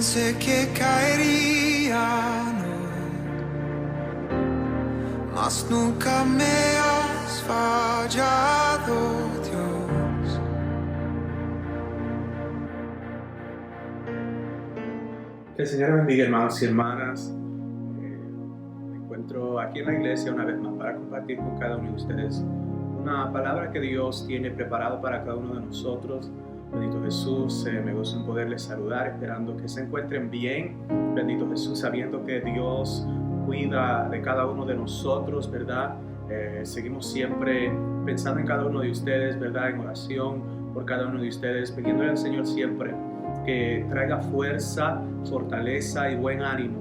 Pensé que caería, no, mas nunca me has fallado, Dios. Que el Señor bendiga, hermanos y hermanas. Me encuentro aquí en la iglesia una vez más para compartir con cada uno de ustedes una palabra que Dios tiene preparado para cada uno de nosotros. Bendito Jesús, me gozo en poderles saludar, esperando que se encuentren bien. Bendito Jesús, sabiendo que Dios cuida de cada uno de nosotros, ¿verdad? Seguimos siempre pensando en cada uno de ustedes, ¿verdad? En oración por cada uno de ustedes, pidiéndole al Señor siempre que traiga fuerza, fortaleza y buen ánimo.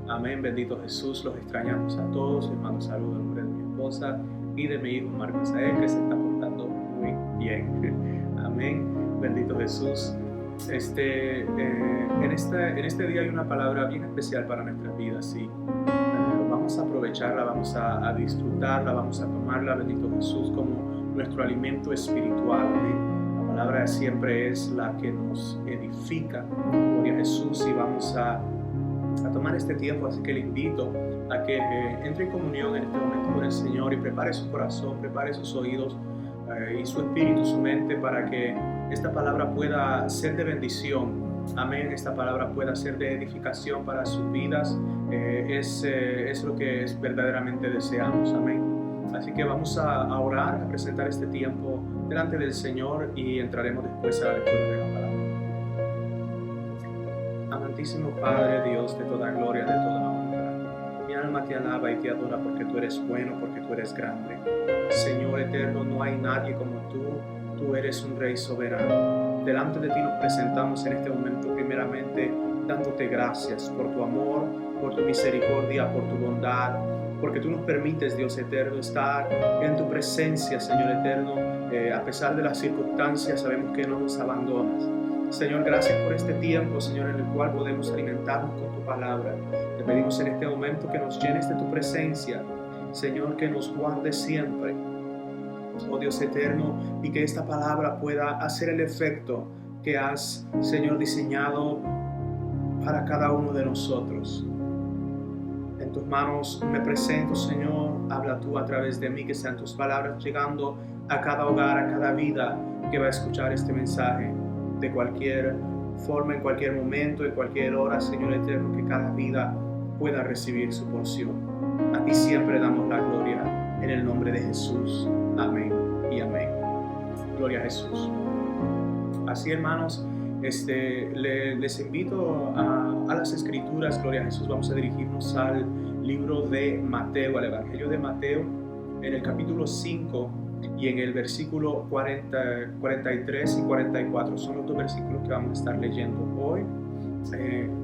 Amén, bendito Jesús, los extrañamos a todos. Les mando saludos en nombre de mi esposa y de mi hijo Marcos Ael, que se está portando muy bien. Amén. Bendito Jesús. En este día hay una palabra bien especial para nuestras vidas, sí. Vamos a aprovecharla, vamos a disfrutarla, vamos a tomarla, bendito Jesús, como nuestro alimento espiritual. Amén. La palabra siempre es la que nos edifica. Gloria a Jesús, y vamos a tomar este tiempo, así que le invito a que entre en comunión en este momento con el Señor y prepare su corazón, prepare sus oídos y su espíritu, su mente, para que esta palabra pueda ser de bendición. Amén. Esta palabra pueda ser de edificación para sus vidas. Es lo que verdaderamente deseamos. Amén. Así que vamos a orar, a presentar este tiempo delante del Señor y entraremos después a la lectura de la palabra. Amantísimo Padre, Dios de toda gloria, de toda honra, mi alma te alaba y te adora porque tú eres bueno, porque tú eres grande. Señor eterno, no hay nadie como tú eres un Rey soberano. Delante de ti nos presentamos en este momento, primeramente dándote gracias por tu amor, por tu misericordia, por tu bondad, porque tú nos permites, Dios eterno, estar en tu presencia, Señor eterno. A pesar de las circunstancias, sabemos que no nos abandonas. Señor, gracias por este tiempo, Señor, en el cual podemos alimentarnos con tu palabra. Te pedimos en este momento que nos llenes de tu presencia, Señor, que nos guardes siempre, oh Dios eterno, y que esta palabra pueda hacer el efecto que has, Señor, diseñado para cada uno de nosotros. En tus manos me presento, Señor. Habla tú a través de mí, que sean tus palabras llegando a cada hogar, a cada vida que va a escuchar este mensaje, de cualquier forma, en cualquier momento, en cualquier hora, Señor eterno, que cada vida pueda recibir su porción. A ti siempre damos la gloria, en el nombre de Jesús. Amén y amén. Gloria a Jesús. Así, hermanos, les invito a las Escrituras. Gloria a Jesús. Vamos a dirigirnos al libro de Mateo, al Evangelio de Mateo, en el capítulo 5 y en el versículo 43 y 44. Son los dos versículos que vamos a estar leyendo hoy.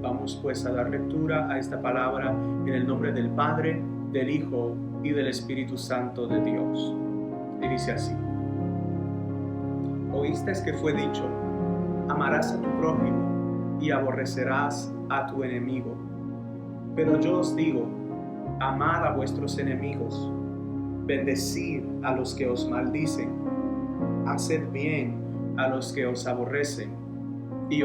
Vamos pues a dar lectura a esta palabra en el nombre del Padre, del Hijo y del Espíritu Santo de Dios. Y dice así: Oísteis que fue dicho, amarás a tu prójimo y aborrecerás a tu enemigo. Pero yo os digo, amad a vuestros enemigos, bendecid a los que os maldicen, haced bien a los que os aborrecen, y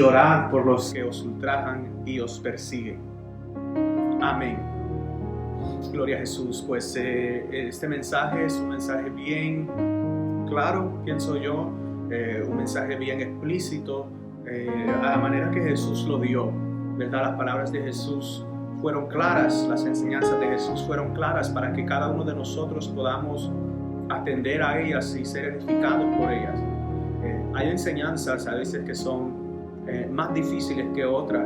orad por los que os ultrajan y os persiguen. Amén. Gloria a Jesús. Pues este mensaje es un mensaje bien claro, pienso yo, un mensaje bien explícito, a la manera que Jesús lo dio, ¿verdad? Las palabras de Jesús fueron claras, las enseñanzas de Jesús fueron claras para que cada uno de nosotros podamos atender a ellas y ser edificados por ellas. Hay enseñanzas a veces que son más difíciles que otras,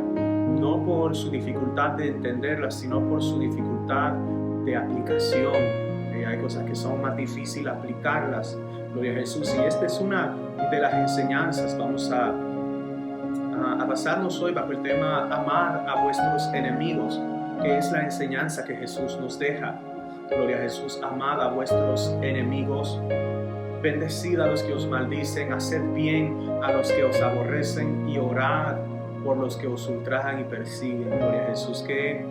no por su dificultad de entenderlas, sino por su dificultad de aplicación. Hay cosas que son más difíciles aplicarlas. Gloria a Jesús. Y esta es una de las enseñanzas. Vamos a basarnos hoy bajo el tema amar a vuestros enemigos, que es la enseñanza que Jesús nos deja. Gloria a Jesús. Amad a vuestros enemigos, bendecid a los que os maldicen, haced bien a los que os aborrecen y orad por los que os ultrajan y persiguen. Gloria a Jesús. Qué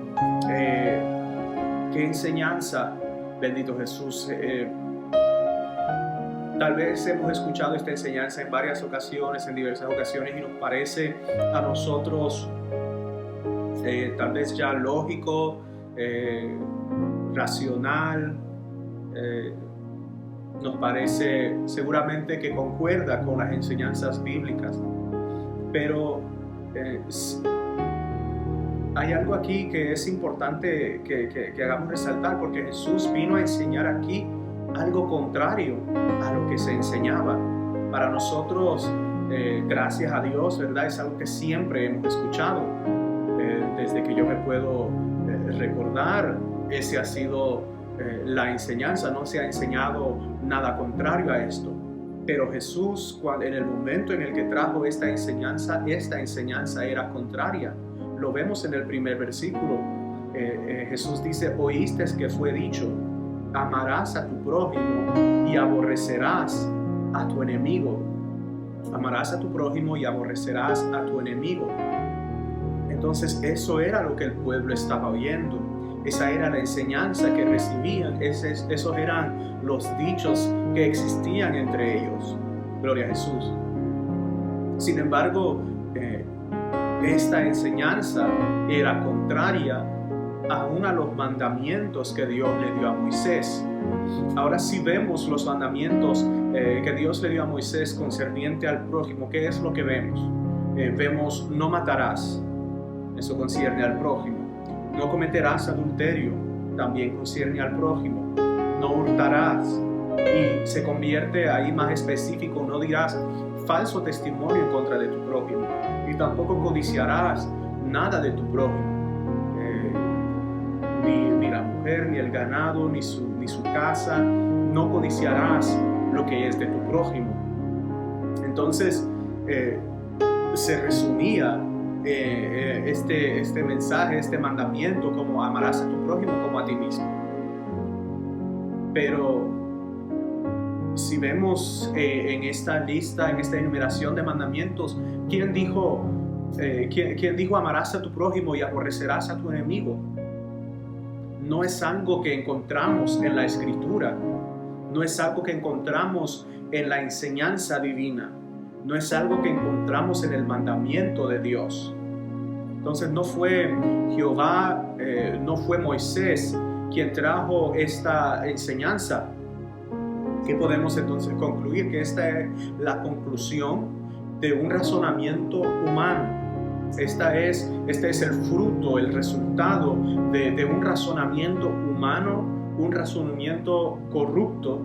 enseñanza, bendito Jesús. Tal vez hemos escuchado esta enseñanza en varias ocasiones, en diversas ocasiones, y nos parece a nosotros tal vez ya lógico, racional, nos parece seguramente que concuerda con las enseñanzas bíblicas, pero hay algo aquí que es importante que hagamos resaltar, porque Jesús vino a enseñar aquí algo contrario a lo que se enseñaba. Para nosotros, gracias a Dios, ¿verdad? Es algo que siempre hemos escuchado. Desde que yo me puedo recordar, esa ha sido la enseñanza. No se ha enseñado nada contrario a esto. Pero Jesús, en el momento en el que trajo esta enseñanza era contraria. Lo vemos en el primer versículo. Jesús dice: oíste que fue dicho, amarás a tu prójimo y aborrecerás a tu enemigo. Amarás a tu prójimo y aborrecerás a tu enemigo. Entonces eso era lo que el pueblo estaba oyendo. Esa era la enseñanza que recibían. Esos eran los dichos que existían entre ellos. Gloria a Jesús. Sin embargo, esta enseñanza era contraria aún a los mandamientos que Dios le dio a Moisés. Ahora sí vemos los mandamientos que Dios le dio a Moisés concerniente al prójimo. ¿Qué es lo que vemos? Vemos: no matarás. Eso concierne al prójimo. No cometerás adulterio. También concierne al prójimo. No hurtarás. Y se convierte ahí más específico: no dirás falso testimonio en contra de tu prójimo. Y tampoco codiciarás nada de tu prójimo. Ni la mujer, ni el ganado, ni su casa. No codiciarás lo que es de tu prójimo. Entonces, se resumía este mensaje, este mandamiento, como amarás a tu prójimo como a ti mismo. Pero si vemos en esta lista, en esta enumeración de mandamientos, ¿quién dijo amarás a tu prójimo y aborrecerás a tu enemigo? No es algo que encontramos en la Escritura, no es algo que encontramos en la enseñanza divina, no es algo que encontramos en el mandamiento de Dios. Entonces no fue Jehová, no fue Moisés quien trajo esta enseñanza. ¿Qué podemos entonces concluir? Que esta es la conclusión de un razonamiento humano. Este es el fruto, el resultado de un razonamiento humano, un razonamiento corrupto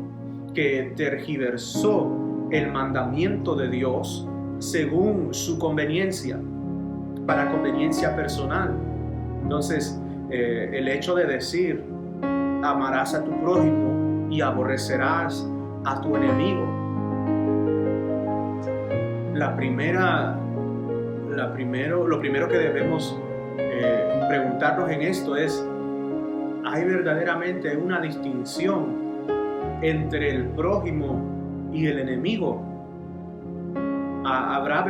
que tergiversó el mandamiento de Dios según su conveniencia, para conveniencia personal. Entonces, el hecho de decir amarás a tu prójimo y aborrecerás a tu enemigo, lo primero que debemos preguntarnos en esto es: ¿hay verdaderamente una distinción entre el prójimo y el enemigo? ¿Habrá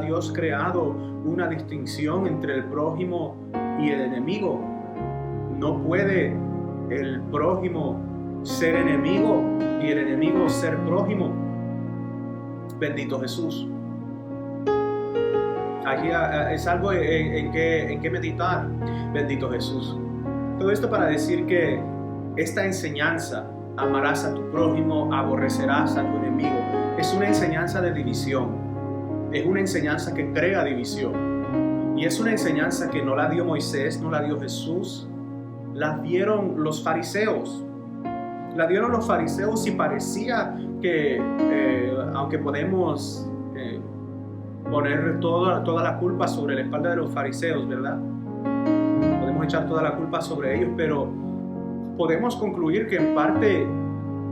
Dios creado una distinción entre el prójimo y el enemigo? ¿No puede el prójimo ser enemigo y el enemigo ser prójimo? Bendito Jesús. Aquí es algo en que meditar. Bendito Jesús. Todo esto para decir que esta enseñanza, amarás a tu prójimo, aborrecerás a tu enemigo, es una enseñanza de división. Es una enseñanza que crea división. Y es una enseñanza que no la dio Moisés, no la dio Jesús, la dieron los fariseos. La dieron los fariseos y parecía que, aunque podemos poner toda la culpa sobre la espalda de los fariseos, ¿verdad? Podemos echar toda la culpa sobre ellos, pero podemos concluir que en parte,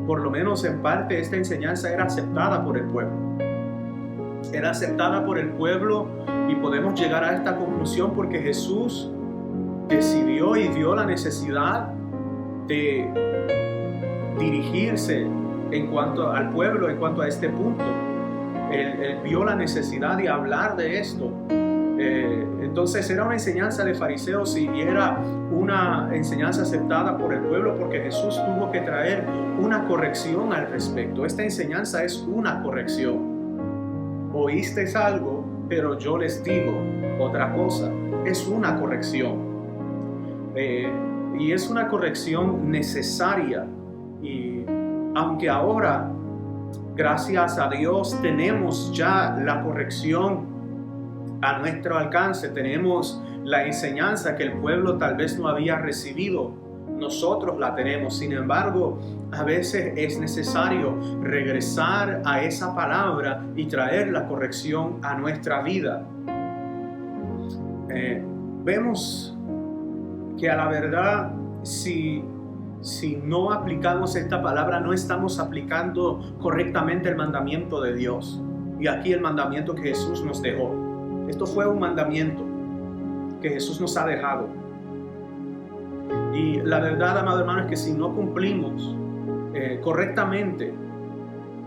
por lo menos en parte, esta enseñanza era aceptada por el pueblo. Era aceptada por el pueblo y podemos llegar a esta conclusión porque Jesús decidió y dio la necesidad de dirigirse en cuanto al pueblo, en cuanto a este punto. Él vio la necesidad de hablar de esto. Entonces era una enseñanza de fariseos y era una enseñanza aceptada por el pueblo porque Jesús tuvo que traer una corrección al respecto. Esta enseñanza es una corrección. Oísteis algo, pero yo les digo otra cosa. Es una corrección. Y es una corrección necesaria. Y aunque ahora, gracias a Dios, tenemos ya la corrección a nuestro alcance, tenemos la enseñanza que el pueblo tal vez no había recibido, nosotros la tenemos. Sin embargo, a veces es necesario regresar a esa palabra y traer la corrección a nuestra vida. Vemos que a la verdad, si no aplicamos esta palabra, no estamos aplicando correctamente el mandamiento de Dios. Y aquí el mandamiento que Jesús nos dejó. Esto fue un mandamiento que Jesús nos ha dejado. Y la verdad, amado hermano, es que si no cumplimos correctamente,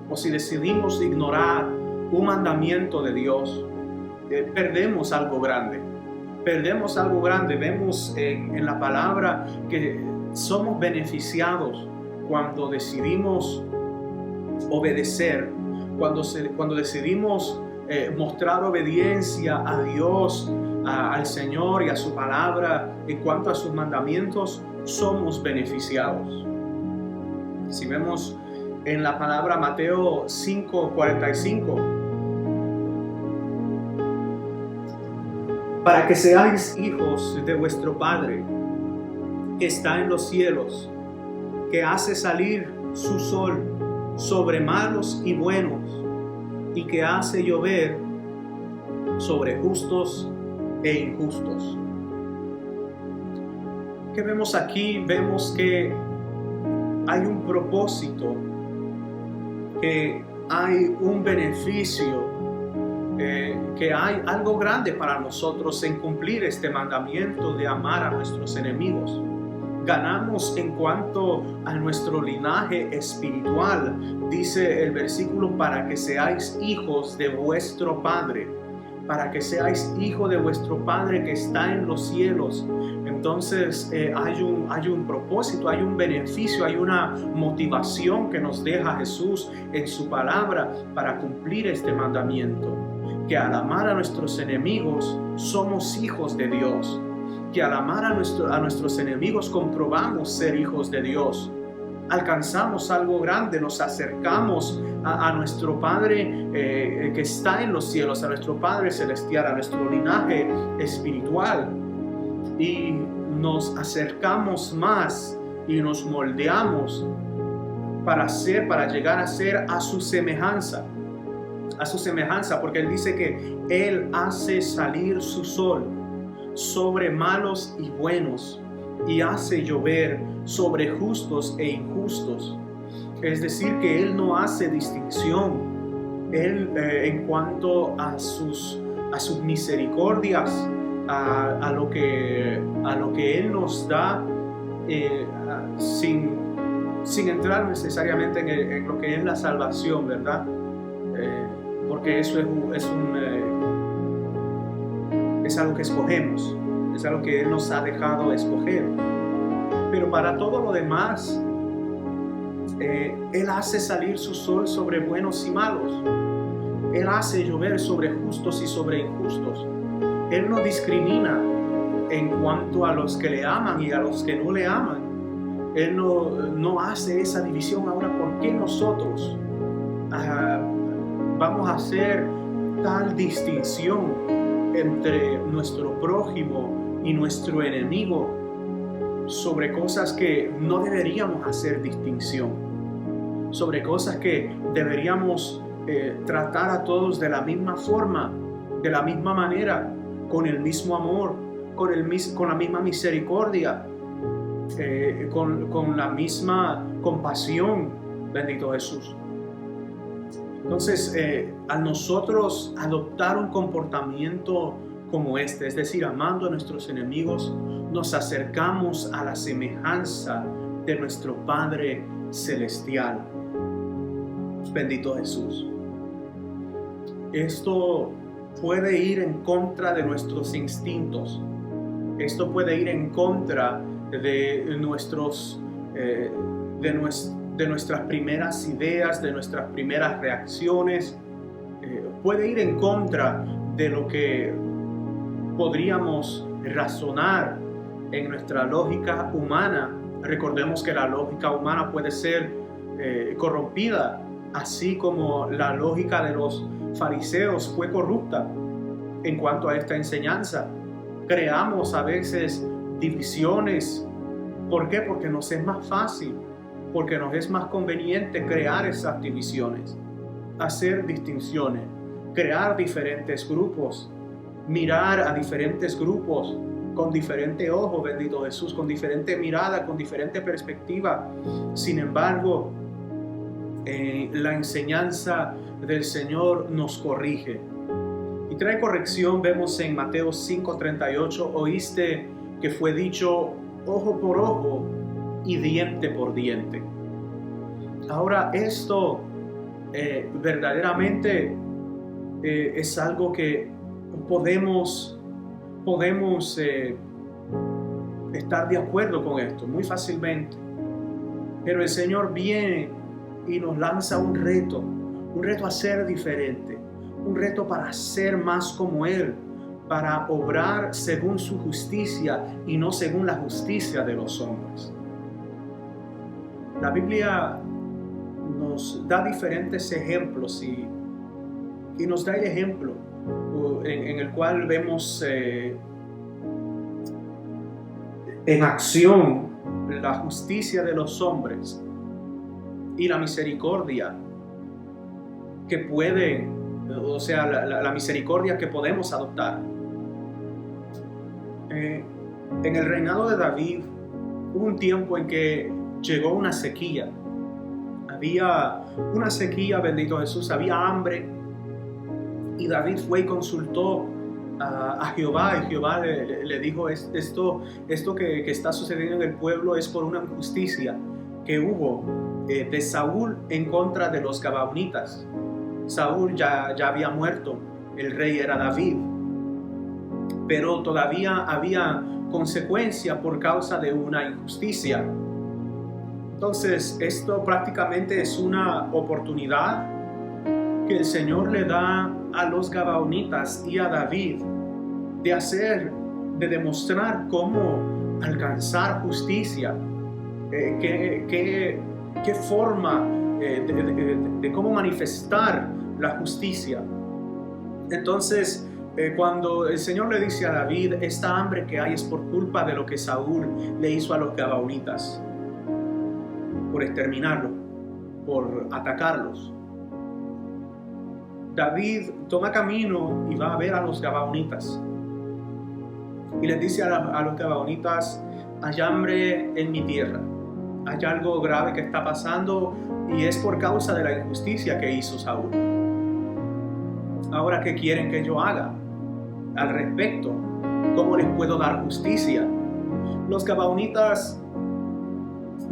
o si decidimos ignorar un mandamiento de Dios, perdemos algo grande. Perdemos algo grande. Vemos en la palabra que somos beneficiados cuando decidimos obedecer, cuando decidimos mostrar obediencia a Dios, al Señor y a su palabra en cuanto a sus mandamientos, somos beneficiados. Si vemos en la palabra Mateo 5:45, para que seáis hijos de vuestro Padre que está en los cielos, que hace salir su sol sobre malos y buenos, y que hace llover sobre justos e injustos. ¿Qué vemos aquí? Vemos que hay un propósito, que hay un beneficio, que hay algo grande para nosotros en cumplir este mandamiento de amar a nuestros enemigos. Ganamos en cuanto a nuestro linaje espiritual. Dice el versículo, para que seáis hijos de vuestro Padre, para que seáis hijos de vuestro Padre que está en los cielos. Entonces hay un propósito, hay un beneficio, hay una motivación que nos deja Jesús en su palabra para cumplir este mandamiento, que al amar a nuestros enemigos somos hijos de Dios, que al amar a nuestros enemigos comprobamos ser hijos de Dios. Alcanzamos algo grande, nos acercamos a nuestro Padre que está en los cielos, a nuestro Padre celestial, a nuestro linaje espiritual, y nos acercamos más y nos moldeamos para llegar a ser a su semejanza, porque Él dice que Él hace salir su sol sobre malos y buenos, y hace llover sobre justos e injustos. Es decir, que Él no hace distinción. Él en cuanto a sus misericordias, a lo que Él nos da, sin entrar necesariamente en lo que es la salvación, ¿verdad? Porque eso es algo que escogemos, es algo que Él nos ha dejado escoger. Pero para todo lo demás, Él hace salir su sol sobre buenos y malos. Él hace llover sobre justos y sobre injustos. Él no discrimina en cuanto a los que le aman y a los que no le aman. Él no hace esa división. Ahora, ¿por qué nosotros vamos a hacer tal distinción entre nuestro prójimo y nuestro enemigo sobre cosas que no deberíamos hacer distinción, sobre cosas que deberíamos tratar a todos de la misma forma, de la misma manera, con el mismo amor, con la misma misericordia, con la misma compasión? Bendito Jesús. Entonces, al nosotros adoptar un comportamiento como este, es decir, amando a nuestros enemigos, nos acercamos a la semejanza de nuestro Padre Celestial. Bendito Jesús. Esto puede ir en contra de nuestros instintos. Esto puede ir en contra de nuestras primeras ideas, de nuestras primeras reacciones. Puede ir en contra de lo que podríamos razonar en nuestra lógica humana. Recordemos que la lógica humana puede ser corrompida, así como la lógica de los fariseos fue corrupta en cuanto a esta enseñanza. Creamos a veces divisiones. ¿Por qué? Porque nos es más fácil, porque nos es más conveniente crear esas divisiones, hacer distinciones, crear diferentes grupos, mirar a diferentes grupos con diferente ojo, bendito Jesús, con diferente mirada, con diferente perspectiva. Sin embargo, la enseñanza del Señor nos corrige y trae corrección. Vemos en Mateo 5:38, oíste que fue dicho ojo por ojo y diente por diente. Ahora esto verdaderamente es algo que podemos estar de acuerdo con esto muy fácilmente, pero el Señor viene y nos lanza un reto a ser diferente, un reto para ser más como Él, para obrar según su justicia y no según la justicia de los hombres. La Biblia nos da diferentes ejemplos y nos da el ejemplo en el cual vemos en acción la justicia de los hombres y la misericordia que pueden, o sea, la misericordia que podemos adoptar. En el reinado de David hubo un tiempo en que llegó una sequía. Había una sequía, bendito Jesús, había hambre. Y David fue y consultó a Jehová, y Jehová le dijo, esto que está sucediendo en el pueblo es por una injusticia que hubo de Saúl en contra de los Gabaonitas. Saúl ya había muerto, el rey era David, pero todavía había consecuencia por causa de una injusticia. Entonces, esto prácticamente es una oportunidad que el Señor le da a los Gabaonitas y a David de demostrar cómo alcanzar justicia, qué forma de cómo manifestar la justicia. Entonces, cuando el Señor le dice a David, esta hambre que hay es por culpa de lo que Saúl le hizo a los Gabaonitas, por exterminarlos, por atacarlos. David toma camino y va a ver a los Gabaonitas y les dice a los Gabaonitas, hay hambre en mi tierra, hay algo grave que está pasando y es por causa de la injusticia que hizo Saúl. Ahora, ¿qué quieren que yo haga al respecto? ¿Cómo les puedo dar justicia? Los Gabaonitas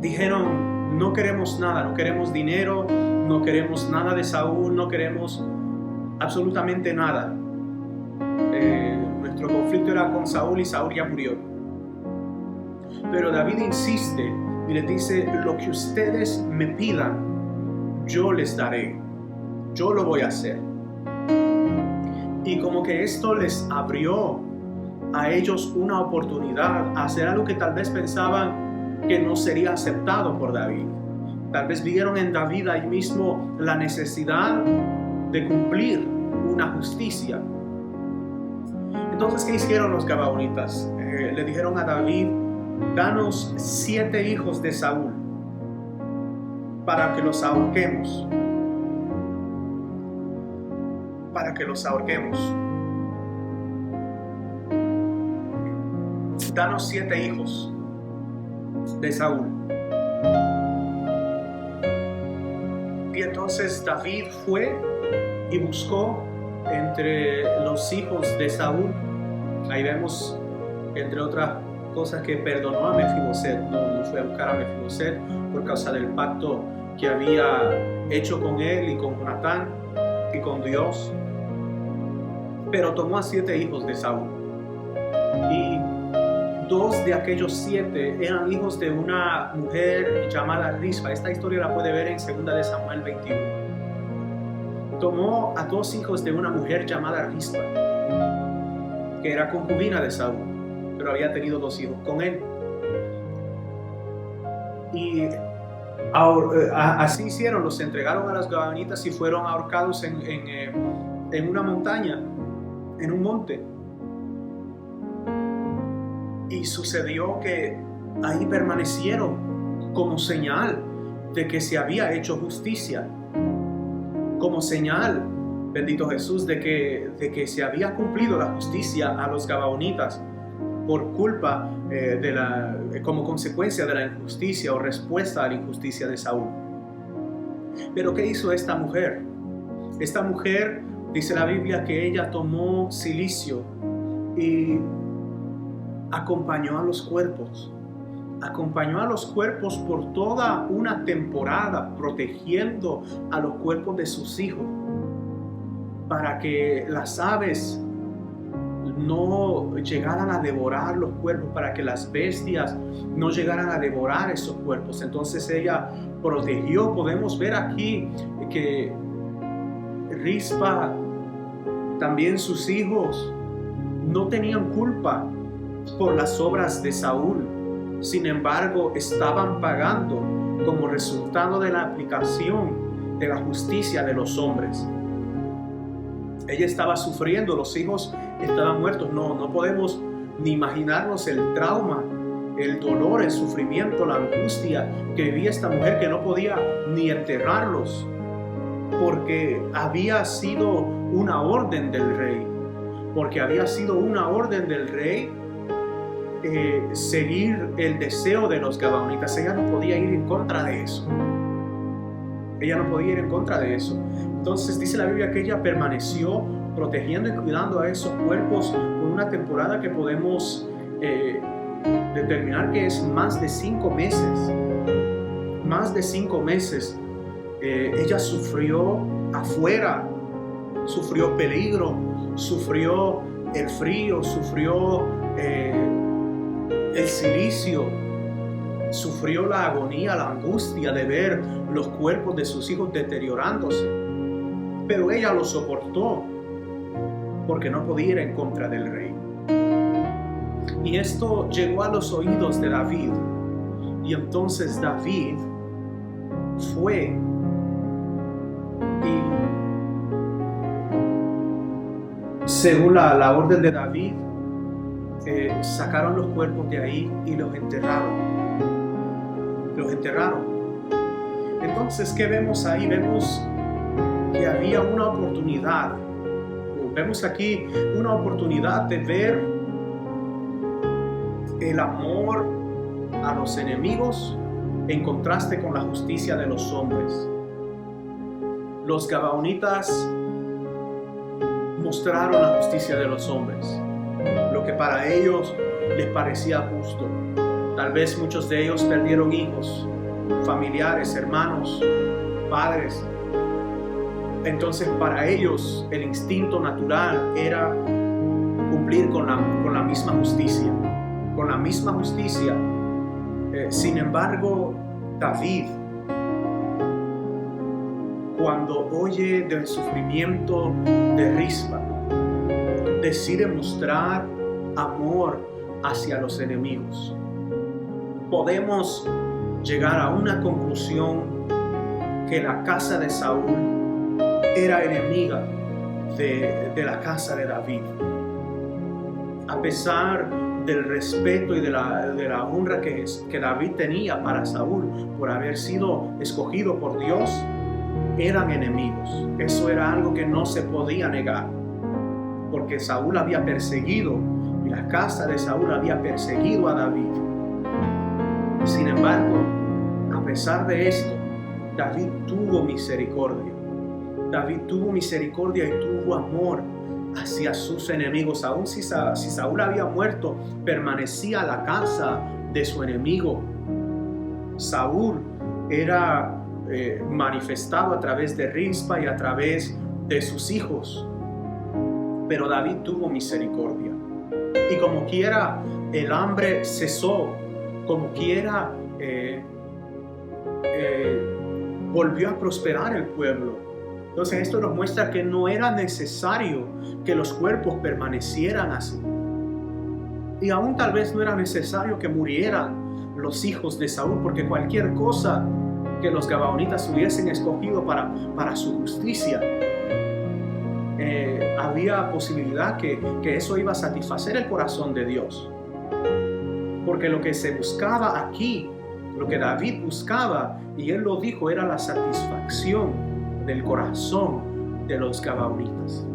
dijeron, no queremos nada, no queremos dinero, no queremos nada de Saúl, no queremos absolutamente nada. Nuestro conflicto era con Saúl y Saúl ya murió. Pero David insiste y les dice, lo que ustedes me pidan, yo les daré, yo lo voy a hacer. Y como que esto les abrió a ellos una oportunidad a hacer algo que tal vez pensaban que no sería aceptado por David. Tal vez vieron en David ahí mismo la necesidad de cumplir una justicia. Entonces, ¿qué hicieron los Gabaonitas? Le dijeron a David, danos 7 hijos de Saúl para que los ahorquemos. Para que los ahorquemos. Danos 7 hijos de Saúl. Y entonces David fue y buscó entre los hijos de Saúl. Ahí vemos, entre otras cosas, que perdonó a Mefiboset. No fue a buscar a Mefiboset por causa del pacto que había hecho con él y con Jonatán y con Dios. Pero tomó a 7 hijos de Saúl. Y 2 de aquellos 7 eran hijos de una mujer llamada Rispa. Esta historia la puede ver en 2 de Samuel 21. Tomó a 2 hijos de una mujer llamada Rispa, que era concubina de Saúl, pero había tenido 2 hijos con él. Y así hicieron, los entregaron a las gabaonitas y fueron ahorcados en una montaña, en un monte. Y sucedió que ahí permanecieron como señal de que se había hecho justicia, como señal, bendito Jesús, de que se había cumplido la justicia a los gabaonitas por culpa como consecuencia de la injusticia o respuesta a la injusticia de Saúl. Pero ¿qué hizo esta mujer? Esta mujer, dice la Biblia, que ella tomó cilicio y acompañó a los cuerpos por toda una temporada, protegiendo a los cuerpos de sus hijos, para que las aves no llegaran a devorar los cuerpos, para que las bestias no llegaran a devorar esos cuerpos. Entonces ella protegió. Podemos ver aquí que Rispa, también sus hijos, no tenían culpa por las obras de Saúl. Sin embargo, estaban pagando como resultado de la aplicación de la justicia de los hombres. Ella estaba sufriendo, los hijos estaban muertos. No podemos ni imaginarnos el trauma, el dolor, el sufrimiento, la angustia que vivía esta mujer, que no podía ni enterrarlos, porque había sido una orden del rey. Seguir el deseo de los gabaonitas. Ella no podía ir en contra de eso. Entonces dice la Biblia que ella permaneció protegiendo y cuidando a esos cuerpos por una temporada que podemos determinar que es más de 5 meses. Ella sufrió afuera, sufrió peligro, sufrió el frío, sufrió el cilicio, sufrió la agonía, la angustia de ver los cuerpos de sus hijos deteriorándose. Pero ella lo soportó porque no podía ir en contra del rey. Y esto llegó a los oídos de David. Y entonces David fue y, según la orden de David, sacaron los cuerpos de ahí y los enterraron. Entonces, ¿qué vemos ahí? Vemos que había una oportunidad. Vemos aquí una oportunidad de ver el amor a los enemigos en contraste con la justicia de los hombres. Los gabaonitas mostraron la justicia de los hombres, lo que para ellos les parecía justo. Tal vez muchos de ellos perdieron hijos, familiares, hermanos, padres. Entonces para ellos el instinto natural era cumplir con la misma justicia. Sin embargo, David, cuando oye del sufrimiento de Rispa, decide mostrar amor hacia los enemigos. Podemos llegar a una conclusión que la casa de Saúl era enemiga de la casa de David. A pesar del respeto y de la honra que David tenía para Saúl por haber sido escogido por Dios, eran enemigos. Eso era algo que no se podía negar, porque Saúl había perseguido y la casa de Saúl había perseguido a David. Sin embargo, a pesar de esto, David tuvo misericordia. Y tuvo amor hacia sus enemigos. Aun si Saúl había muerto, permanecía la casa de su enemigo. Saúl era manifestado a través de Rispa y a través de sus hijos. pero David tuvo misericordia. Y como quiera, el hambre cesó, como quiera, volvió a prosperar el pueblo. Entonces esto nos muestra que no era necesario que los cuerpos permanecieran así. Y aún tal vez no era necesario que murieran los hijos de Saúl, porque cualquier cosa que los gabaonitas hubiesen escogido para su justicia, había posibilidad que eso iba a satisfacer el corazón de Dios. Porque lo que se buscaba aquí, lo que David buscaba, y él lo dijo, era la satisfacción del corazón de los gabaonitas.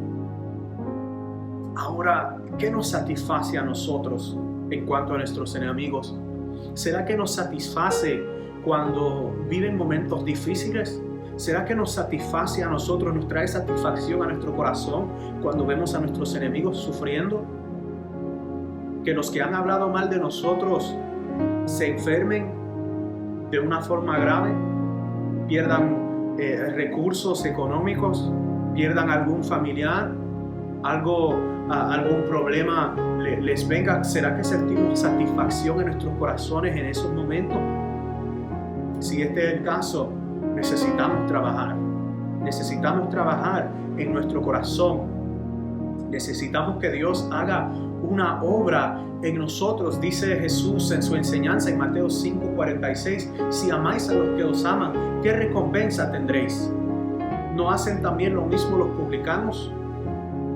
Ahora, ¿qué nos satisface a nosotros en cuanto a nuestros enemigos? ¿Será que nos satisface cuando viven momentos difíciles? ¿Será que nos satisface a nosotros, nos trae satisfacción a nuestro corazón cuando vemos a nuestros enemigos sufriendo? Que los que han hablado mal de nosotros se enfermen de una forma grave, pierdan recursos económicos, pierdan algún familiar, algún problema les venga. ¿Será que sentimos satisfacción en nuestros corazones en esos momentos? Si este es el caso, necesitamos trabajar en nuestro corazón. Necesitamos que Dios haga una obra en nosotros. Dice Jesús en su enseñanza en Mateo 5:46, si amáis a los que os aman, ¿qué recompensa tendréis? ¿No hacen también lo mismo los publicanos?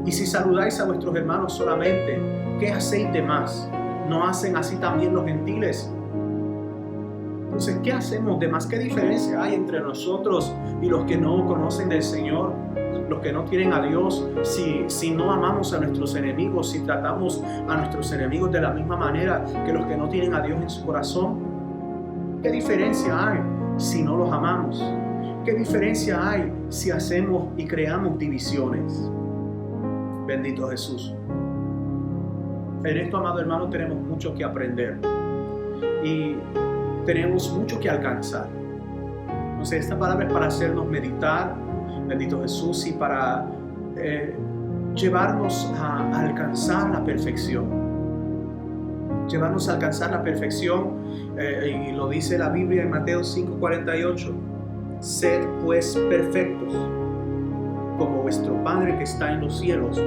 Y si saludáis a vuestros hermanos solamente, ¿qué hacéis de más? ¿No hacen así también los gentiles? Entonces, ¿qué hacemos de más? ¿Qué diferencia hay entre nosotros y los que no conocen del Señor? Los que no tienen a Dios, si no amamos a nuestros enemigos, si tratamos a nuestros enemigos de la misma manera que los que no tienen a Dios en su corazón, ¿qué diferencia hay si no los amamos? ¿Qué diferencia hay si hacemos y creamos divisiones? Bendito Jesús. En esto, amado hermano, tenemos mucho que aprender y tenemos mucho que alcanzar. Entonces, esta palabra es para hacernos meditar, bendito Jesús, y para llevarnos a alcanzar la perfección. Llevarnos a alcanzar la perfección, y lo dice la Biblia en Mateo 5:48. Sed pues perfectos, como vuestro Padre que está en los cielos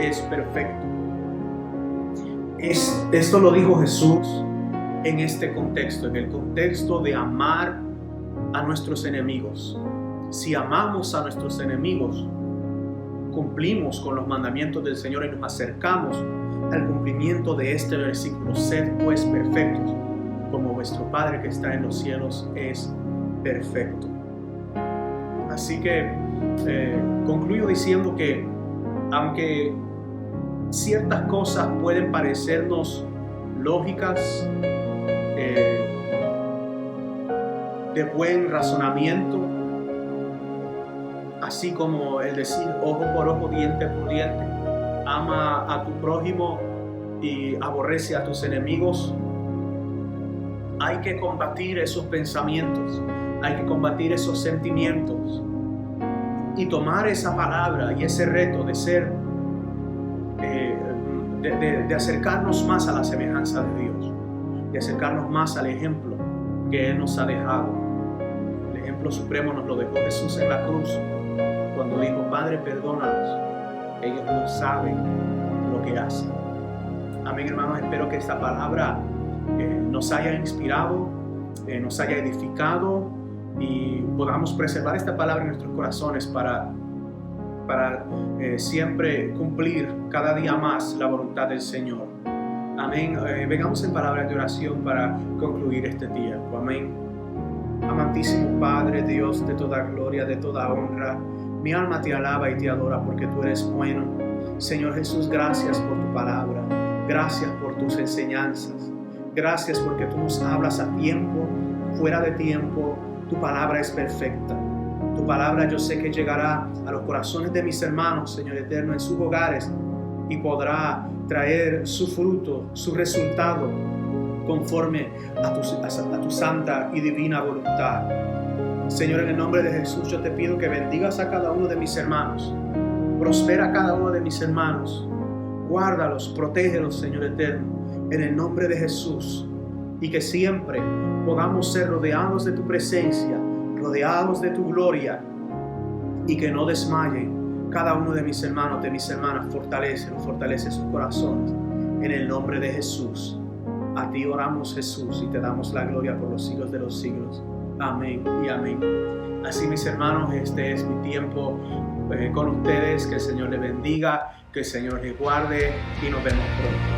es perfecto. Esto lo dijo Jesús en este contexto, en el contexto de amar a nuestros enemigos. Si amamos a nuestros enemigos, cumplimos con los mandamientos del Señor y nos acercamos al cumplimiento de este versículo. Sed pues perfectos, como vuestro Padre que está en los cielos es perfecto. Así que concluyo diciendo que aunque ciertas cosas pueden parecernos lógicas, de buen razonamiento, así como el decir ojo por ojo, diente por diente, ama a tu prójimo y aborrece a tus enemigos, hay que combatir esos pensamientos, hay que combatir esos sentimientos y tomar esa palabra y ese reto de ser, de acercarnos más a la semejanza de Dios, de acercarnos más al ejemplo que Él nos ha dejado. El ejemplo supremo nos lo dejó Jesús en la cruz, cuando dijo: Padre, perdónalos, ellos no saben lo que hacen. Amén, hermanos. Espero que esta palabra nos haya inspirado, nos haya edificado y podamos preservar esta palabra en nuestros corazones para siempre cumplir cada día más la voluntad del Señor. Amén. Vengamos en palabras de oración para concluir este tiempo. Amén. Amantísimo Padre, Dios de toda gloria, de toda honra, mi alma te alaba y te adora porque tú eres bueno. Señor Jesús, gracias por tu palabra, gracias por tus enseñanzas, gracias porque tú nos hablas a tiempo, fuera de tiempo. Tu palabra es perfecta. Tu palabra yo sé que llegará a los corazones de mis hermanos, Señor eterno, en sus hogares, y podrá traer su fruto, su resultado, conforme a tu santa y divina voluntad. Señor, en el nombre de Jesús yo te pido que bendigas a cada uno de mis hermanos, Prospera a cada uno de mis hermanos. Guárdalos, protégelos, Señor eterno, en el nombre de Jesús. Y que siempre podamos ser rodeados de tu presencia, rodeados de tu gloria, y que no desmayen cada uno de mis hermanos, de mis hermanas. Fortalece sus corazones en el nombre de Jesús. A ti oramos, Jesús, y te damos la gloria por los siglos de los siglos. Amén y amén. Así, mis hermanos, este es mi tiempo con ustedes. Que el Señor les bendiga, que el Señor les guarde y nos vemos pronto.